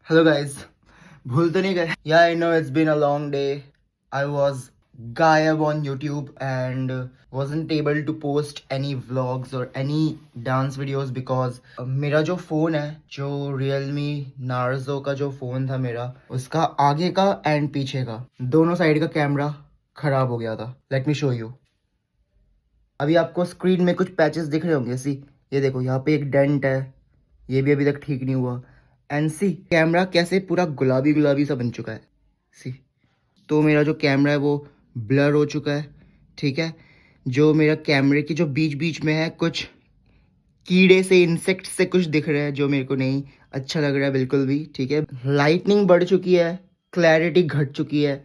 Hello guys, भूल तो नहीं गए? Yeah, I know it's been a long day. I was गायब on YouTube and wasn't able to post any vlogs or any dance videos because मेरा जो phone है, जो Realme Narzo का जो फ़ोन था मेरा, उसका आगे का एंड पीछे का दोनों साइड का कैमरा ख़राब हो गया था. Let me show you. अभी आपको स्क्रीन में कुछ पैचेस दिख रहे होंगे. सी, ये देखो, यहाँ पे एक डेंट है, ये भी अभी तक ठीक नहीं हुआ. एंड सी कैमरा कैसे पूरा गुलाबी गुलाबी सा बन चुका है. सी, तो मेरा जो कैमरा है वो ब्लर हो चुका है. ठीक है, जो मेरा कैमरे की जो बीच बीच में है, कुछ कीड़े से, इंसेक्ट से कुछ दिख रहा है जो मेरे को नहीं अच्छा लग रहा है बिल्कुल भी. ठीक है, लाइटनिंग बढ़ चुकी है, क्लैरिटी घट चुकी है.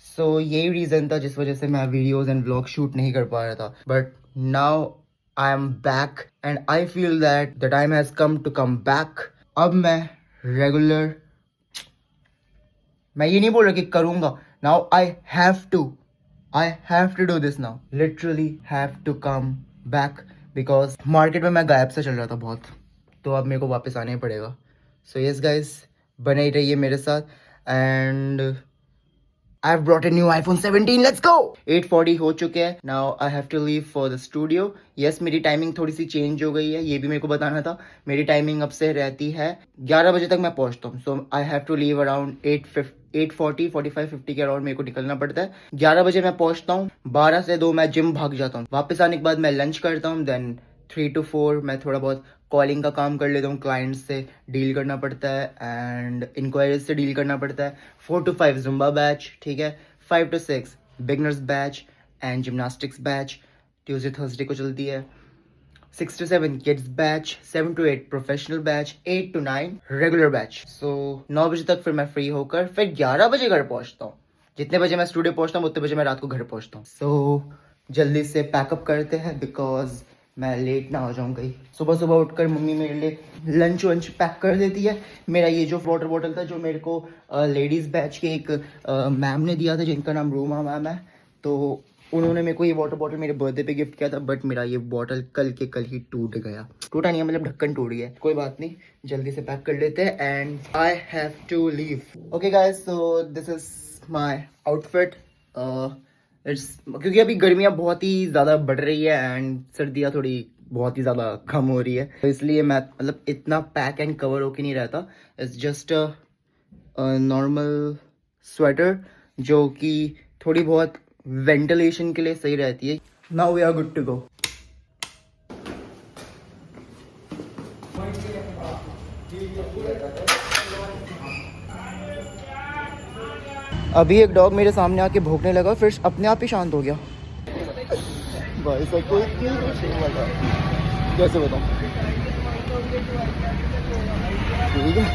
सो यही रीज़न था जिस वजह से मैं वीडियोस एंड व्लॉग शूट नहीं कर पा रहा था. But now I am back and I feel that the time has come to come back. अब मैं रेगुलर, मैं ये नहीं बोल रहा कि करूँगा. Now I have to do this now. Literally have to come back because market में मैं गायब से चल रहा था बहुत, तो अब मेरे को वापस आना ही पड़ेगा. सो यस गाइस, बने ही रहिए मेरे साथ. And I've brought a new iPhone 17. Let's go. 8:40 हो चुके हैं. Now I have to leave for the studio. Yes, मेरी टाइमिंग थोड़ी सी चेंज हो गई है, ये भी मेरे को बताना था. मेरी टाइमिंग अब से रहती है 11 बजे तक मैं पहुंचता हूँ. So I have to leave around 8:40, 45, 50 के अराउंड मेरे को निकलना पड़ता है. 11 बजे मैं पहुंचता हूँ. 12 से 2 मैं जिम भाग जाता हूँ. वापस आने के बाद मैं लंच करता हूँ. देन 3 to 4 मैं थोड़ा बहुत कॉलिंग का काम कर लेता हूँ. क्लाइंट्स से डील करना पड़ता है एंड इंक्वायरीज से डील करना पड़ता है. 4 to 5 जुम्बा बैच. ठीक है, 5 to 6 beginners batch and gymnastics batch Tuesday Thursday को चलती है. 6 to 7 kids batch. 7 to 8 professional batch. 8 to 9 regular batch. So 9 बजे तक फिर मैं फ्री होकर फिर 11 बजे घर पहुँचता हूँ. जितने बजे मैं स्टूडियो पहुँचता हूँ उतने बजे मैं रात को घर पहुँचता हूँ. सो जल्दी से पैकअप करते हैं बिकॉज मैं लेट ना हो जाऊँ कहीं. सुबह सुबह उठकर मम्मी मेरे लिए लंच वंच पैक कर देती है. मेरा ये जो वाटर बॉटल था जो मेरे को लेडीज़ बैच के एक मैम ने दिया था जिनका नाम रूमा मैम है, तो उन्होंने मेरे को ये वाटर बॉटल मेरे बर्थडे पे गिफ्ट किया था. बट मेरा ये बॉटल कल के कल ही टूट गया. टूटा नहीं है, मतलब ढक्कन टूट गया. कोई बात नहीं, जल्दी से पैक कर लेते हैं and I have to leave. Okay guys, so this is my outfit. क्योंकि अभी गर्मियाँ बहुत ही ज़्यादा बढ़ रही है एंड सर्दियाँ थोड़ी बहुत ही ज़्यादा कम हो रही है, तो इसलिए मैं मतलब इतना पैक एंड कवर होके नहीं रहता. इट्स जस्ट नॉर्मल स्वेटर जो कि थोड़ी बहुत वेंटिलेशन के लिए सही रहती है. Now we are good to go. अभी एक डॉग मेरे सामने आके भौंकने लगा, फिर अपने आप ही शांत हो गया. भाई साहब कोई कैसे बताऊं. ठीक है.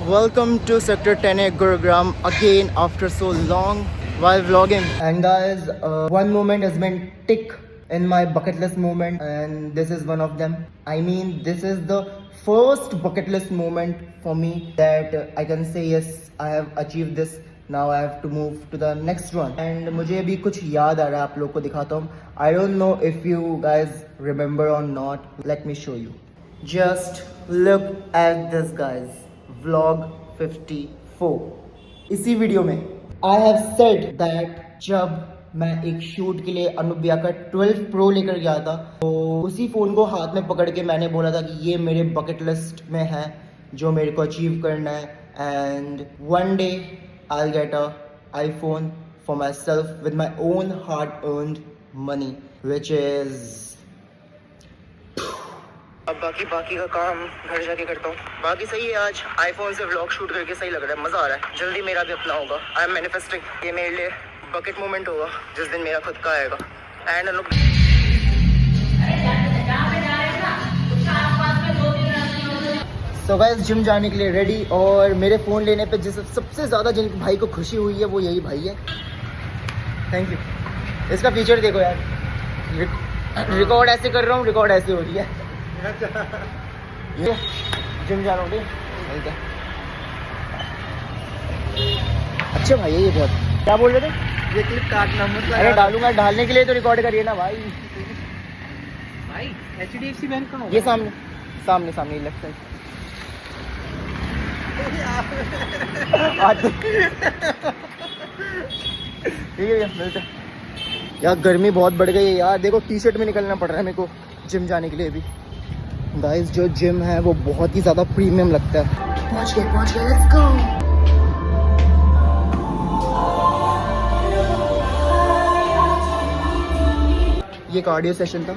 Welcome to Sector 10A Gurugram again after so long while vlogging. And guys, one moment has been tick in my bucket list moment and this is one of them. I mean, this is the first bucket list moment for me that I can say yes, I have achieved this. Now I have to move to the next one. And मुझे अभी कुछ याद आ रहा है, आप लोग को दिखाता हूँ. I don't know if you guys remember or not. Let me show you. Just look at this guys. Vlog 54. इसी वीडियो में I have said that जब मैं एक शूट के लिए अनुव्या का 12 Pro लेकर गया था, तो उसी फ़ोन को हाथ में पकड़ के मैंने बोला था कि ये मेरे बकेट लिस्ट में है जो मेरे को अचीव करना है. And one day I'll get a iPhone for myself with my own hard earned money, which is अब बाकी का काम घर जाके करता हूँ. बाकी सही है, आज आईफोन से व्लॉग शूट करके सही लग रहा है, मज़ा आ रहा है. जल्दी मेरा भी अपना होगा. I am manifesting. ये मेरे लिए बकेट मोमेंट होगा जिस दिन मेरा खुद का आएगा. एंड लोग सो गाइस जिम जाने के लिए रेडी, और मेरे फ़ोन लेने पे जिस सबसे ज़्यादा जिन भाई को खुशी हुई है वो यही भाई है। Thank you. इसका फीचर देखो यार, रिकॉर्ड ऐसे कर रहा हूँ, रिकॉर्ड ऐसे हो रही है। ये जिम जा रहा हूँ, ठीक है। अच्छे भाई है ये बहुत। क्या बोल रहे थे? ये क्लिप काटना मत। अरे डालूंगा, डालने के लिए तो रिकॉर्ड करिए ना भाई। भाई HDFC बैंक कहाँ ये सामने सामने सामने लेफ्ट साइड। ठीक है, मिलते हैं। यार गर्मी बहुत बढ़ गई है यार, देखो टी शर्ट में निकलना पड़ रहा है मेरे को जिम जाने के लिए भी। गाइस जो जिम है वो बहुत ही ज़्यादा प्रीमियम लगता है। पहुंच गए, लेट्स गो। ये कार्डियो सेशन था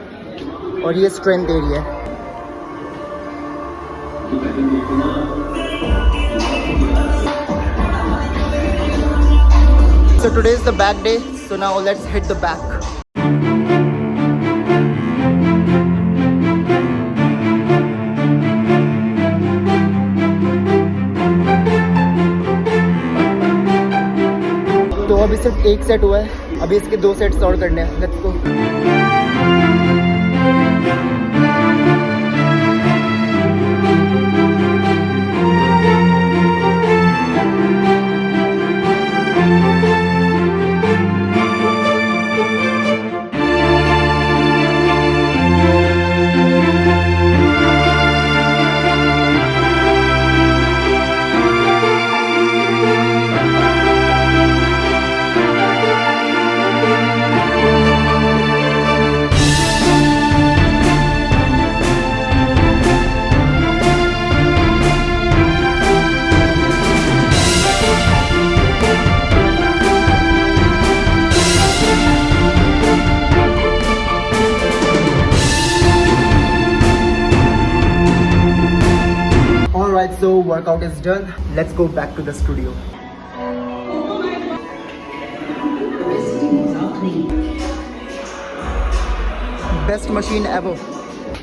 और ये स्ट्रेंथ एरिया है। So today is the back day, so now let's hit the back. तो अभी सिर्फ एक सेट हुआ है, अभी इसके 2 सेट्स और करने हैं। Let's go. Alright, so workout is done. Let's go back to the studio. Best machine ever.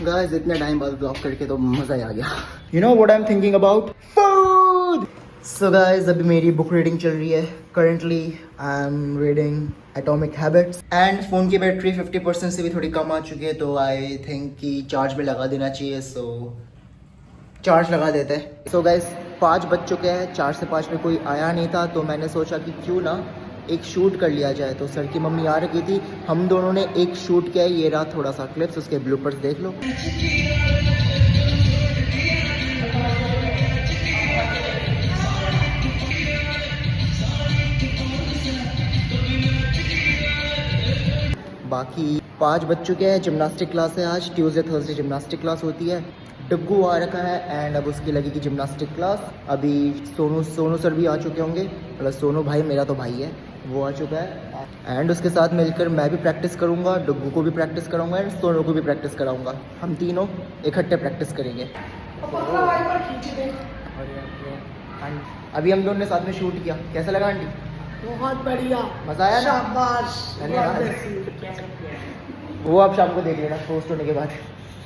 Guys, इतने टाइम बाद ब्लॉग करके तो मज़ा ही आ गया। You know what I'm thinking about? Food! So guys, अभी मेरी बुक रीडिंग चल रही है। Currently, I'm reading Atomic Habits. And phone की बैटरी 50% से भी थोड़ी कम आ चुकी है, तो I think कि चार्ज में लगा देना चाहिए। So चार्ज लगा देते हैं। सो गाइस 5 बज चुके हैं, 4 से 5 में कोई आया नहीं था, तो मैंने सोचा कि क्यों ना एक शूट कर लिया जाए। तो सर की मम्मी आ रखी थी, हम दोनों ने एक शूट किया है। ये रहा थोड़ा सा क्लिप्स, उसके ब्लूपर्स देख लो। बाकी 5 बज चुके हैं, जिमनास्टिक क्लास है आज, ट्यूसडे थर्सडे जिमनास्टिक क्लास होती है। डग्गू आ रखा है एंड अब उसकी लगेगी जिमनास्टिक क्लास। अभी सोनू सर भी आ चुके होंगे, मतलब सोनू भाई मेरा तो भाई है, वो आ चुका है। एंड उसके साथ मिलकर मैं भी प्रैक्टिस करूँगा, डग्गू को भी प्रैक्टिस कराऊँगा एंड सोनू को भी प्रैक्टिस कराऊँगा। हम तीनों इकट्ठे प्रैक्टिस करेंगे। अभी हम दोनों ने साथ में शूट किया, कैसा लगा आंटी? बहुत बढ़िया, मज़ा आया ना? शाबाश, धन्यवाद। वो आप शाम को देख लेना पोस्ट होने के बाद।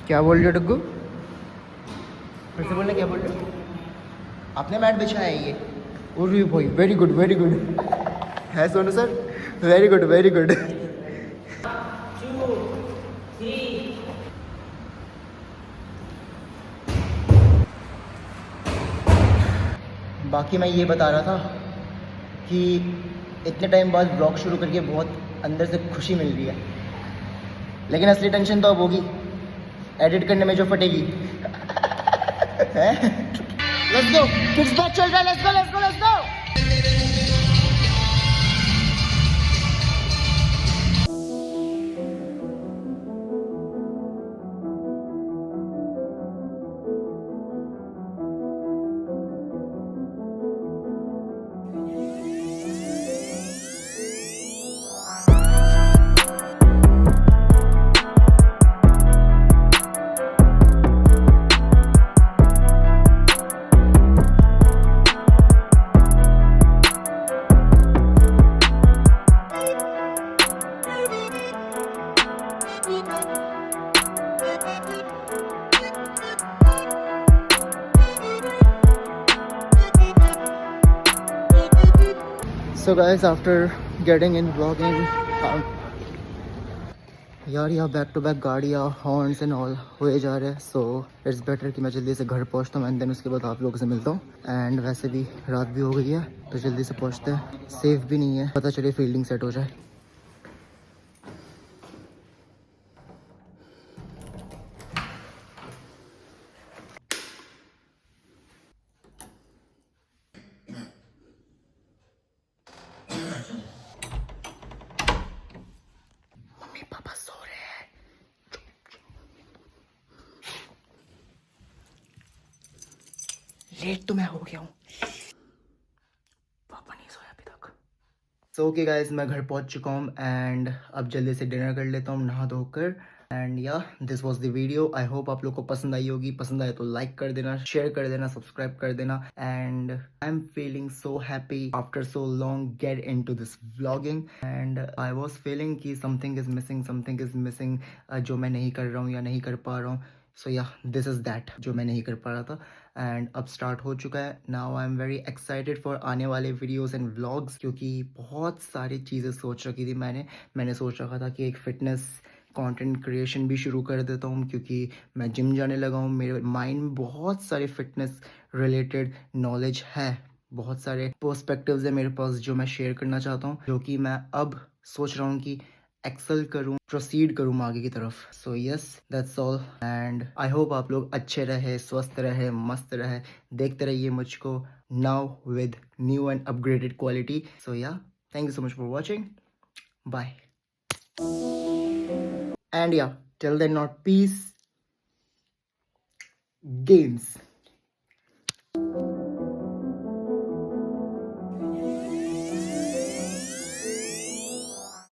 क्या बोल रहे हो डग्गू? फिर से बोलना, क्या बोल रहे हो? आपने मैट बिछाया है ये? उरी भाई, वेरी गुड है सोनू सर, वेरी गुड। बाकी मैं ये बता रहा था कि इतने टाइम बाद ब्लॉग शुरू करके बहुत अंदर से खुशी मिल रही है, लेकिन असली टेंशन तो अब होगी एडिट करने में जो फटेगी। लेट्स गो, किड्स बैच चल रहा है, let's go. So guys, after getting in vlogging, यार यहाँ बैक टू बैक गाड़ियाँ हॉर्न्स एंड ऑल हुए जा रहे हैं. सो इट्स बेटर कि मैं जल्दी से घर पहुँचता हूँ एंड देन उसके बाद आप लोगों से मिलता हूँ. एंड वैसे भी रात भी हो गई है तो जल्दी से पहुँचते हैं. सेफ भी नहीं है, पता चले फील्डिंग सेट हो जाए. मम्मी पापा सो रहे हैं. लेट तो मैं हो गया हूँ, पापा नहीं सोया अभी तक. सो ओके गाइस, मैं घर पहुंच चुका हूँ एंड अब जल्दी से डिनर कर लेता हूँ नहा धोकर. एंड या this was the video. I hope आप लोग को पसंद आई होगी. पसंद आए तो लाइक कर देना, शेयर कर देना, सब्सक्राइब कर देना. And I am feeling so happy after so long get into this vlogging. And I was feeling कि समथिंग इज मिसिंग जो मैं नहीं कर रहा हूँ या नहीं कर पा रहा हूँ. सो या दिस इज़ दैट जो मैं नहीं कर पा रहा था. एंड अब स्टार्ट हो चुका है. Now I am very excited for आने वाले वीडियोस एंड व्लॉग्स, क्योंकि बहुत सारी चीज़ें सोच रखी थी मैंने सोच रखा था कि एक फ़िटनेस कंटेंट क्रिएशन भी शुरू कर देता हूँ, क्योंकि मैं जिम जाने लगा हूँ. मेरे माइंड में बहुत सारे फिटनेस रिलेटेड नॉलेज है, बहुत सारे पर्सपेक्टिव्स है मेरे पास जो मैं शेयर करना चाहता हूँ, जो कि मैं अब सोच रहा हूँ कि एक्सेल करूँ, प्रोसीड करूँ आगे की तरफ. So yes, that's all. And I hope आप लोग अच्छे रहे, स्वस्थ रहे, मस्त रहे. देखते रहिए मुझको now with new and upgraded quality. So yeah, thank you so much for watching. Bye. And yeah, till then, not peace, games.